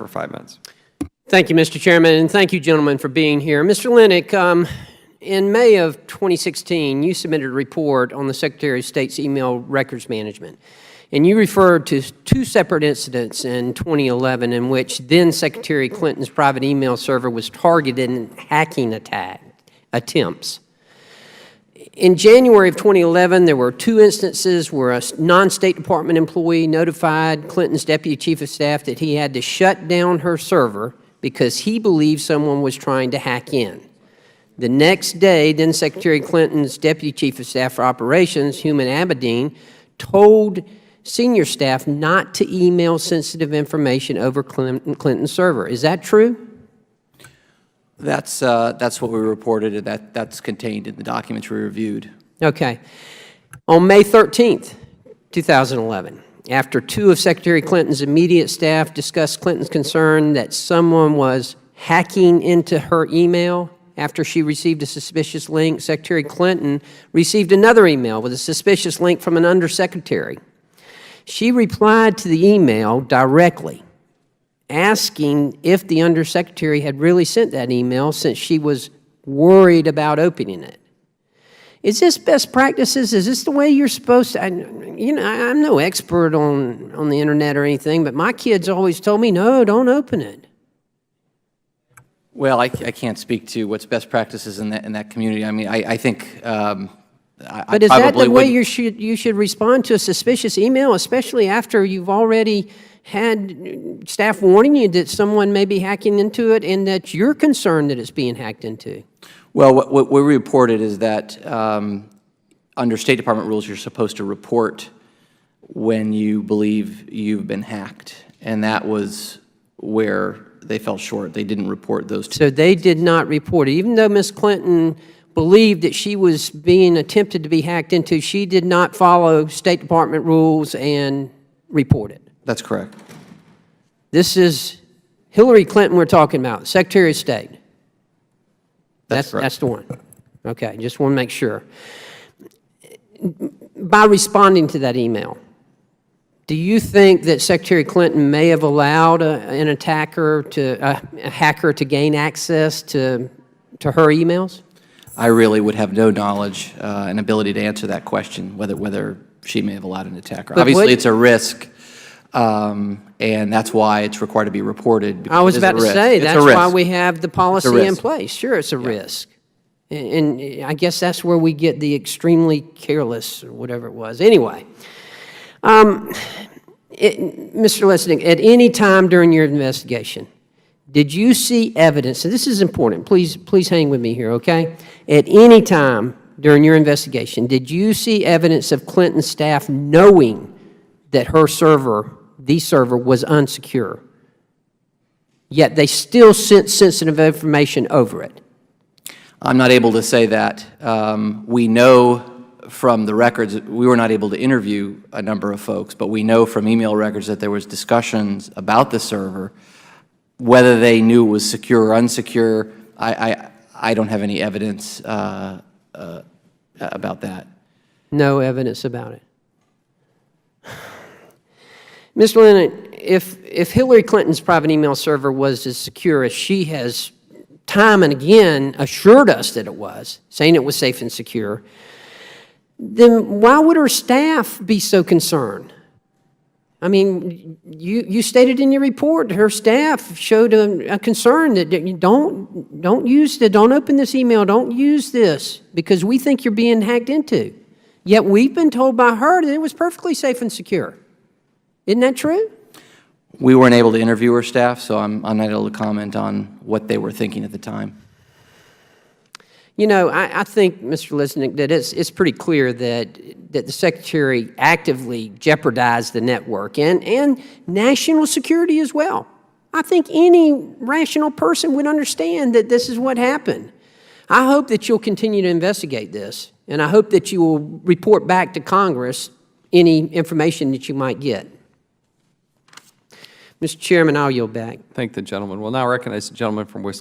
for 5 minutes. Thank you, Mr. Chairman, and thank you, gentlemen, for being here. Mr. Lennox, in May of 2016, you submitted a report on the Secretary of State's email records management, and you referred to 2 separate incidents in 2011 in which then-Secretary Clinton's private email server was targeted in hacking attempts. In January of 2011, there were 2 instances where a non-State Department employee notified Clinton's Deputy Chief of Staff that he had to shut down her server because he believed someone was trying to hack in. The next day, then Secretary Clinton's Deputy Chief of Staff for Operations, Houman Abedin, told senior staff not to email sensitive information over Clinton's server. Is that true? That's what we reported, and that's contained in the documents we reviewed. Okay. On May 13th, 2011, after 2 of Secretary Clinton's immediate staff discussed Clinton's concern that someone was hacking into her email after she received a suspicious link, Secretary Clinton received another email with a suspicious link from an undersecretary. She replied to the email directly, asking if the undersecretary had really sent that email since she was worried about opening it. Is this best practices? Is this the way you're supposed to? I'm no expert on the internet or anything, but my kids always told me, no, don't open it. Well, I can't speak to what's best practices in that community. I mean, I think But is that the way you should respond to a suspicious email, especially after you've already had staff warning you that someone may be hacking into it and that you're concerned that it's being hacked into? Well, what we reported is that under State Department rules, you're supposed to report when you believe you've been hacked, and that was where they fell short. They didn't report those 2. So they did not report it. Even though Ms. Clinton believed that she was being attempted to be hacked into, she did not follow State Department rules and report it. That's correct. This is Hillary Clinton we're talking about, Secretary of State. That's the one. Okay, just want to make sure. By responding to that email, do you think that Secretary Clinton may have allowed a hacker to gain access to her emails? I really would have no knowledge and ability to answer that question, whether she may have allowed an attacker. Obviously, it's a risk, and that's why it's required to be reported. I was about to say, that's why we have the policy in place. Sure, it's a risk. And I guess that's where we get the extremely careless or whatever it was. Anyway, Mr. Lesnick, at any time during your investigation, did you see evidence, and this is important, please hang with me here, okay? At any time during your investigation, did you see evidence of Clinton staff knowing that her server, the server, was unsecure, yet they still sent sensitive information over it? I'm not able to say that. We know from the records, we were not able to interview a number of folks, but we know from email records that there was discussions about the server. Whether they knew it was secure or unsecure, I don't have any evidence about that. No evidence about it. Mr. Lennon, if Hillary Clinton's private email server was as secure as she has time and again assured us that it was, saying it was safe and secure, then why would her staff be so concerned? I mean, you stated in your report her staff showed a concern that don't use the, don't open this email, don't use this because we think you're being hacked into. Yet we've been told by her that it was perfectly safe and secure. Isn't that true? We weren't able to interview her staff, so I'm not able to comment on what they were thinking at the time. You know, I think, Mr. Lesnick, that it's pretty clear that the Secretary actively jeopardized the network and national security as well. I think any rational person would understand that this is what happened. I hope that you'll continue to investigate this, and I hope that you will report back to Congress any information that you might get. Mr. Chairman, I'll yield back. Thank the gentleman. We'll now recognize the gentleman from Wisconsin.